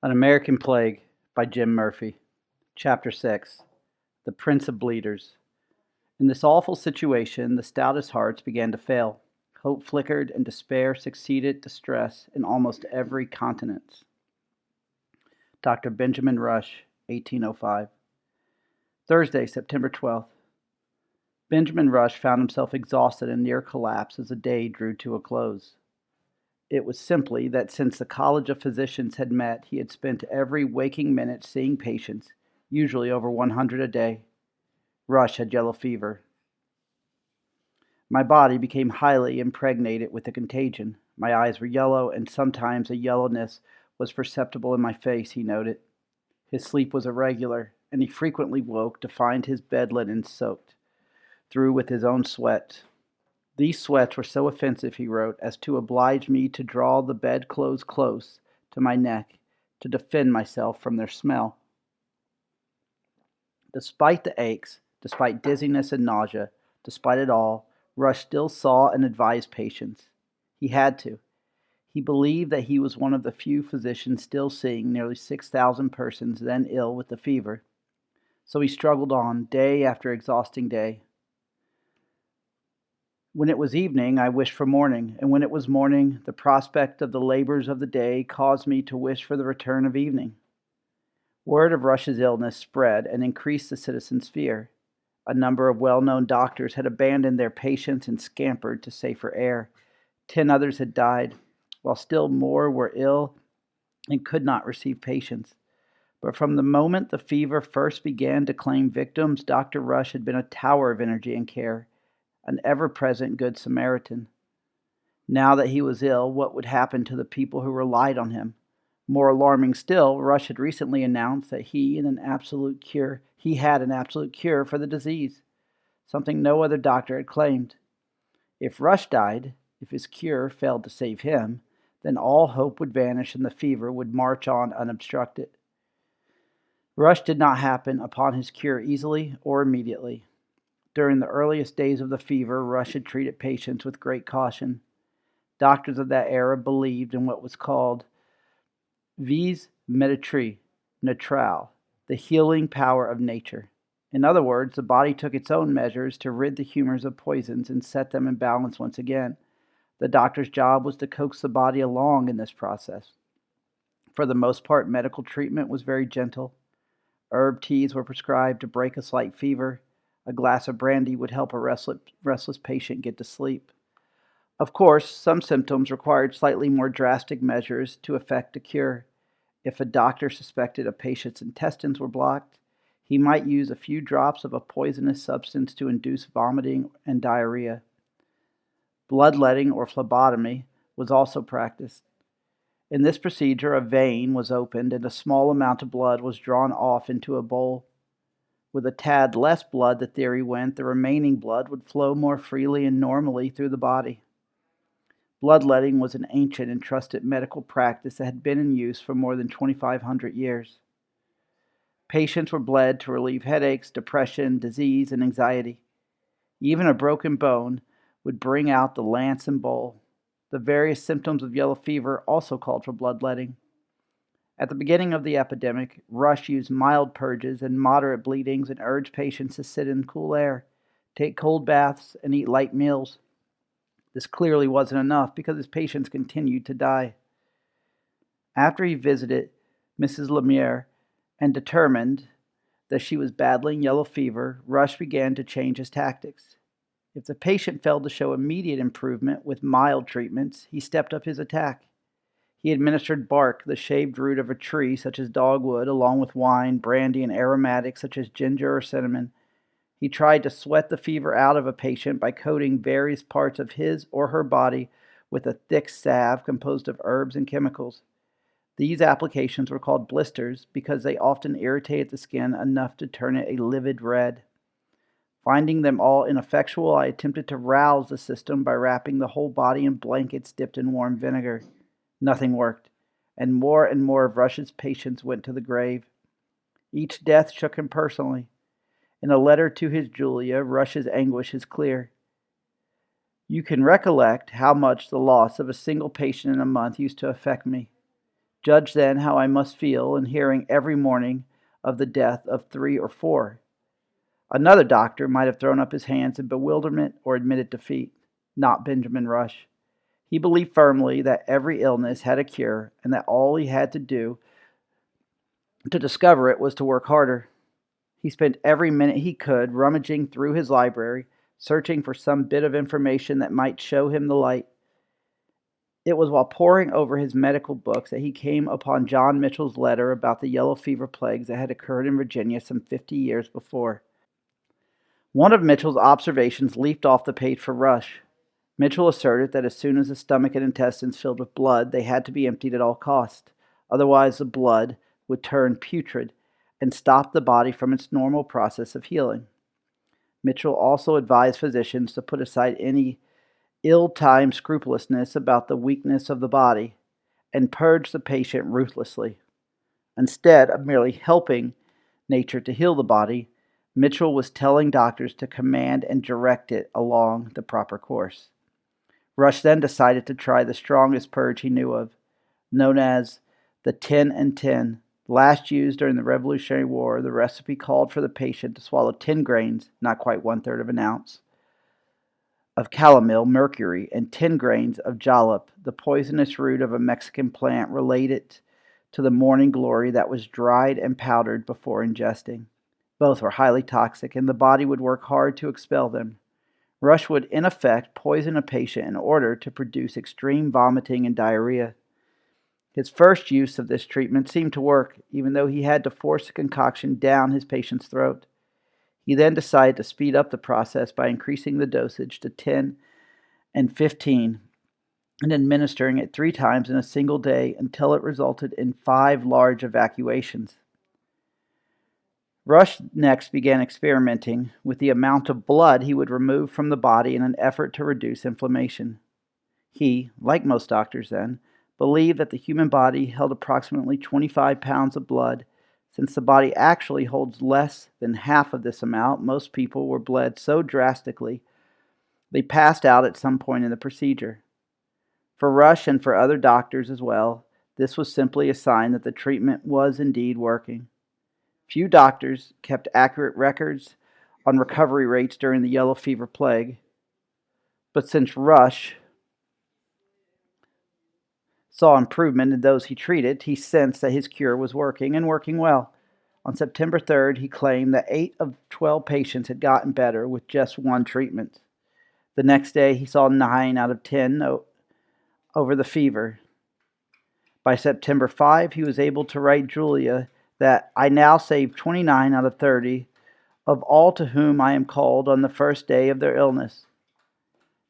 An American Plague by Jim Murphy. Chapter 6. The Prince of Bleeders. In this awful situation, the stoutest hearts began to fail. Hope flickered, and despair succeeded distress in almost every countenance. Dr. Benjamin Rush, 1805. Thursday, September 12th. Benjamin Rush found himself exhausted and near collapse as the day drew to a close. It was simply that since the College of Physicians had met, he had spent every waking minute seeing patients, usually over 100 a day. Rush had yellow fever. My body became highly impregnated with the contagion. My eyes were yellow, and sometimes a yellowness was perceptible in my face, he noted. His sleep was irregular, and he frequently woke to find his bed linen soaked through with his own sweat. These sweats were so offensive, he wrote, as to oblige me to draw the bedclothes close to my neck to defend myself from their smell. Despite the aches, despite dizziness and nausea, despite it all, Rush still saw and advised patients. He had to. He believed that he was one of the few physicians still seeing nearly 6,000 persons then ill with the fever. So he struggled on, day after exhausting day. When it was evening, I wished for morning, and when it was morning, the prospect of the labors of the day caused me to wish for the return of evening. Word of Rush's illness spread and increased the citizens' fear. A number of well-known doctors had abandoned their patients and scampered to safer air. 10 others had died, while still more were ill and could not receive patients. But from the moment the fever first began to claim victims, Dr. Rush had been a tower of energy and care, an ever-present Good Samaritan. Now that he was ill, what would happen to the people who relied on him? More alarming still, Rush had recently announced that he had an absolute cure for the disease, something no other doctor had claimed. If Rush died, if his cure failed to save him, then all hope would vanish and the fever would march on unobstructed. Rush did not happen upon his cure easily or immediately. During the earliest days of the fever, Rush had treated patients with great caution. Doctors of that era believed in what was called vis medici naturale, the healing power of nature. In other words, the body took its own measures to rid the humors of poisons and set them in balance once again. The doctor's job was to coax the body along in this process. For the most part, medical treatment was very gentle. Herb teas were prescribed to break a slight fever. A glass of brandy would help a restless patient get to sleep. Of course, some symptoms required slightly more drastic measures to effect a cure. If a doctor suspected a patient's intestines were blocked, he might use a few drops of a poisonous substance to induce vomiting and diarrhea. Bloodletting or phlebotomy was also practiced. In this procedure, a vein was opened and a small amount of blood was drawn off into a bowl. With a tad less blood, the theory went, the remaining blood would flow more freely and normally through the body. Bloodletting was an ancient and trusted medical practice that had been in use for more than 2,500 years. Patients were bled to relieve headaches, depression, disease, and anxiety. Even a broken bone would bring out the lance and bowl. The various symptoms of yellow fever also called for bloodletting. At the beginning of the epidemic, Rush used mild purges and moderate bleedings and urged patients to sit in cool air, take cold baths, and eat light meals. This clearly wasn't enough because his patients continued to die. After he visited Mrs. Lemire and determined that she was battling yellow fever, Rush began to change his tactics. If the patient failed to show immediate improvement with mild treatments, he stepped up his attack. He administered bark, the shaved root of a tree such as dogwood, along with wine, brandy, and aromatics such as ginger or cinnamon. He tried to sweat the fever out of a patient by coating various parts of his or her body with a thick salve composed of herbs and chemicals. These applications were called blisters because they often irritated the skin enough to turn it a livid red. Finding them all ineffectual, I attempted to rouse the system by wrapping the whole body in blankets dipped in warm vinegar. Nothing worked, and more of Rush's patients went to the grave. Each death shook him personally. In a letter to his Julia, Rush's anguish is clear. You can recollect how much the loss of a single patient in a month used to affect me. Judge then how I must feel in hearing every morning of the death of 3 or 4. Another doctor might have thrown up his hands in bewilderment or admitted defeat. Not Benjamin Rush. He believed firmly that every illness had a cure and that all he had to do to discover it was to work harder. He spent every minute he could rummaging through his library, searching for some bit of information that might show him the light. It was while poring over his medical books that he came upon John Mitchell's letter about the yellow fever plagues that had occurred in Virginia some 50 years before. One of Mitchell's observations leaped off the page for Rush. Mitchell asserted that as soon as the stomach and intestines filled with blood, they had to be emptied at all costs. Otherwise, the blood would turn putrid and stop the body from its normal process of healing. Mitchell also advised physicians to put aside any ill-timed scrupulousness about the weakness of the body and purge the patient ruthlessly. Instead of merely helping nature to heal the body, Mitchell was telling doctors to command and direct it along the proper course. Rush then decided to try the strongest purge he knew of, known as the 10 and 10. Last used during the Revolutionary War, the recipe called for the patient to swallow 10 grains, not quite 1/3 of an ounce, of calomel, mercury, and 10 grains of jalap, the poisonous root of a Mexican plant related to the morning glory that was dried and powdered before ingesting. Both were highly toxic, and the body would work hard to expel them. Rush would, in effect, poison a patient in order to produce extreme vomiting and diarrhea. His first use of this treatment seemed to work, even though he had to force the concoction down his patient's throat. He then decided to speed up the process by increasing the dosage to 10 and 15 and administering it 3 times in a single day until it resulted in 5 large evacuations. Rush next began experimenting with the amount of blood he would remove from the body in an effort to reduce inflammation. He, like most doctors then, believed that the human body held approximately 25 pounds of blood. Since the body actually holds less than half of this amount, most people were bled so drastically they passed out at some point in the procedure. For Rush and for other doctors as well, this was simply a sign that the treatment was indeed working. Few doctors kept accurate records on recovery rates during the yellow fever plague, but since Rush saw improvement in those he treated, he sensed that his cure was working and working well. On September 3rd, he claimed that 8 of 12 patients had gotten better with just one treatment. The next day, he saw 9 out of 10 over the fever. By September 5, he was able to write Julia that I now save 29 out of 30 of all to whom I am called on the first day of their illness.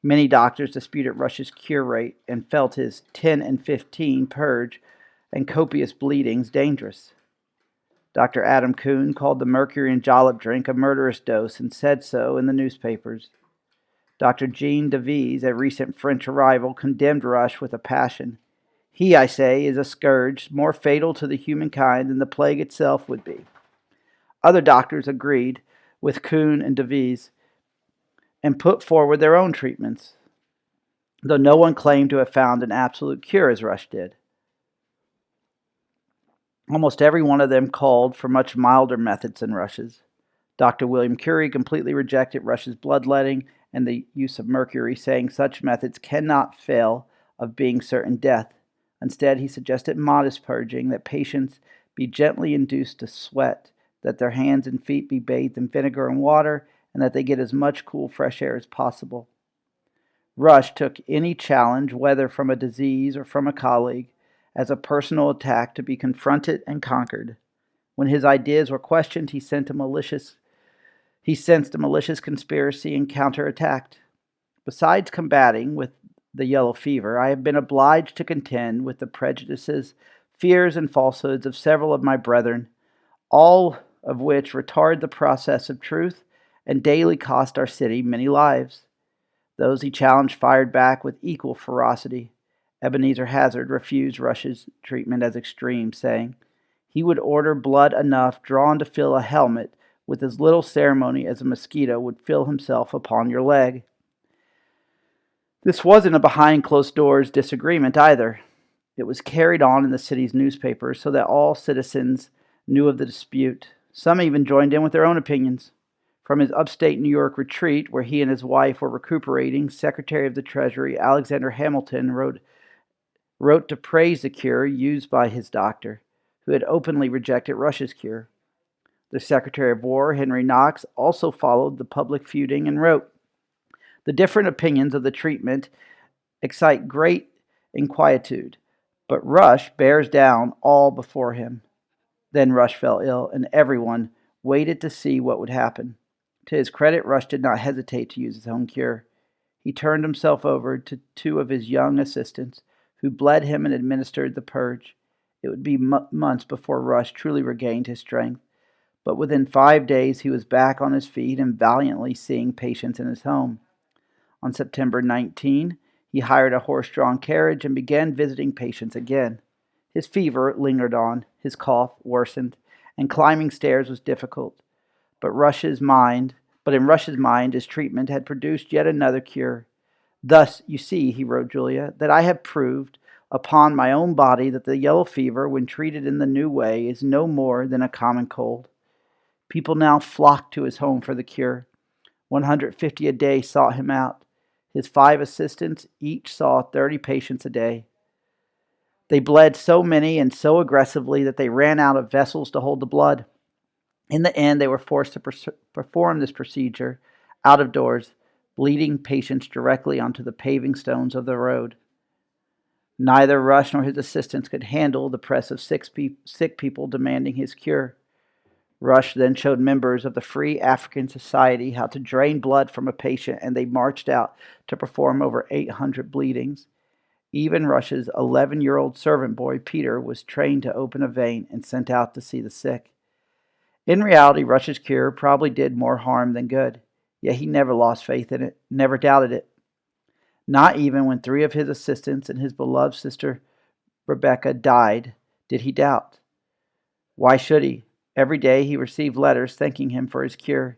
Many doctors disputed Rush's cure rate and felt his 10 and 15 purge and copious bleedings dangerous. Dr. Adam Kuhn called the mercury and jalap drink a murderous dose and said so in the newspapers. Dr. Jean Devise, a recent French arrival, condemned Rush with a passion. He, I say, is a scourge more fatal to the humankind than the plague itself would be. Other doctors agreed with Kuhn and Devise and put forward their own treatments, though no one claimed to have found an absolute cure as Rush did. Almost every one of them called for much milder methods than Rush's. Dr. William Curie completely rejected Rush's bloodletting and the use of mercury, saying such methods cannot fail of being certain death. Instead, he suggested modest purging, that patients be gently induced to sweat, that their hands and feet be bathed in vinegar and water, and that they get as much cool, fresh air as possible. Rush took any challenge, whether from a disease or from a colleague, as a personal attack to be confronted and conquered. When his ideas were questioned, he sensed a malicious conspiracy and counterattacked. Besides combating with the yellow fever, I have been obliged to contend with the prejudices, fears, and falsehoods of several of my brethren, all of which retard the process of truth and daily cost our city many lives. Those he challenged fired back with equal ferocity. Ebenezer Hazard refused Rush's treatment as extreme, saying he would order blood enough drawn to fill a helmet with as little ceremony as a mosquito would fill himself upon your leg. This wasn't a behind closed doors disagreement either. It was carried on in the city's newspapers so that all citizens knew of the dispute. Some even joined in with their own opinions. From his upstate New York retreat, where he and his wife were recuperating, Secretary of the Treasury Alexander Hamilton wrote to praise the cure used by his doctor, who had openly rejected Rush's cure. The Secretary of War, Henry Knox, also followed the public feuding and wrote, "The different opinions of the treatment excite great inquietude, but Rush bears down all before him." Then Rush fell ill, and everyone waited to see what would happen. To his credit, Rush did not hesitate to use his own cure. He turned himself over to two of his young assistants, who bled him and administered the purge. It would be months before Rush truly regained his strength, but within 5 days he was back on his feet and valiantly seeing patients in his home. On September 19, he hired a horse-drawn carriage and began visiting patients again. His fever lingered on, his cough worsened, and climbing stairs was difficult. But in Rush's mind, his treatment had produced yet another cure. "Thus, you see," he wrote Julia, "that I have proved upon my own body that the yellow fever, when treated in the new way, is no more than a common cold." People now flocked to his home for the cure. 150 a day sought him out. His 5 assistants each saw 30 patients a day. They bled so many and so aggressively that they ran out of vessels to hold the blood. In the end, they were forced to perform this procedure out of doors, bleeding patients directly onto the paving stones of the road. Neither Rush nor his assistants could handle the press of sick people demanding his cure. Rush then showed members of the Free African Society how to drain blood from a patient, and they marched out to perform over 800 bleedings. Even Rush's 11-year-old servant boy, Peter, was trained to open a vein and sent out to see the sick. In reality, Rush's cure probably did more harm than good, yet he never lost faith in it, never doubted it. Not even when 3 of his assistants and his beloved sister Rebecca died did he doubt. Why should he? Every day he received letters thanking him for his cure.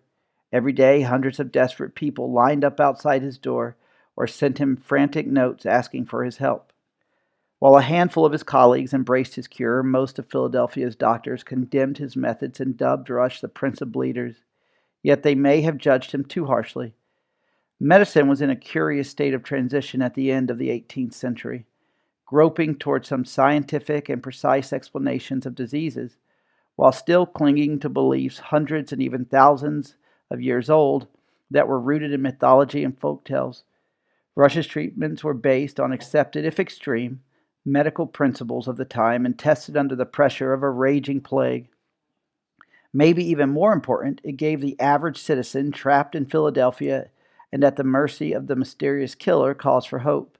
Every day hundreds of desperate people lined up outside his door or sent him frantic notes asking for his help. While a handful of his colleagues embraced his cure, most of Philadelphia's doctors condemned his methods and dubbed Rush the Prince of Bleeders. Yet they may have judged him too harshly. Medicine was in a curious state of transition at the end of the 18th century, groping toward some scientific and precise explanations of diseases, while still clinging to beliefs hundreds and even thousands of years old that were rooted in mythology and folk tales. Rush's treatments were based on accepted, if extreme, medical principles of the time and tested under the pressure of a raging plague. Maybe even more important, it gave the average citizen trapped in Philadelphia and at the mercy of the mysterious killer cause for hope.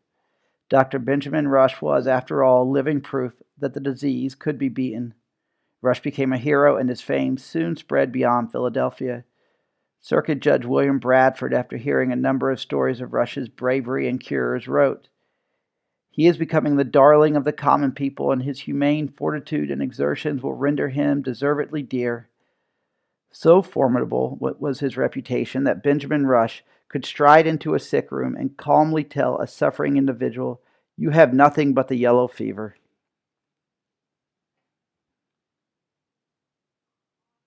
Dr. Benjamin Rush was, after all, living proof that the disease could be beaten. Rush became a hero, and his fame soon spread beyond Philadelphia. Circuit Judge William Bradford, after hearing a number of stories of Rush's bravery and cures, wrote, "He is becoming the darling of the common people, and his humane fortitude and exertions will render him deservedly dear." So formidable was his reputation that Benjamin Rush could stride into a sick room and calmly tell a suffering individual, "You have nothing but the yellow fever."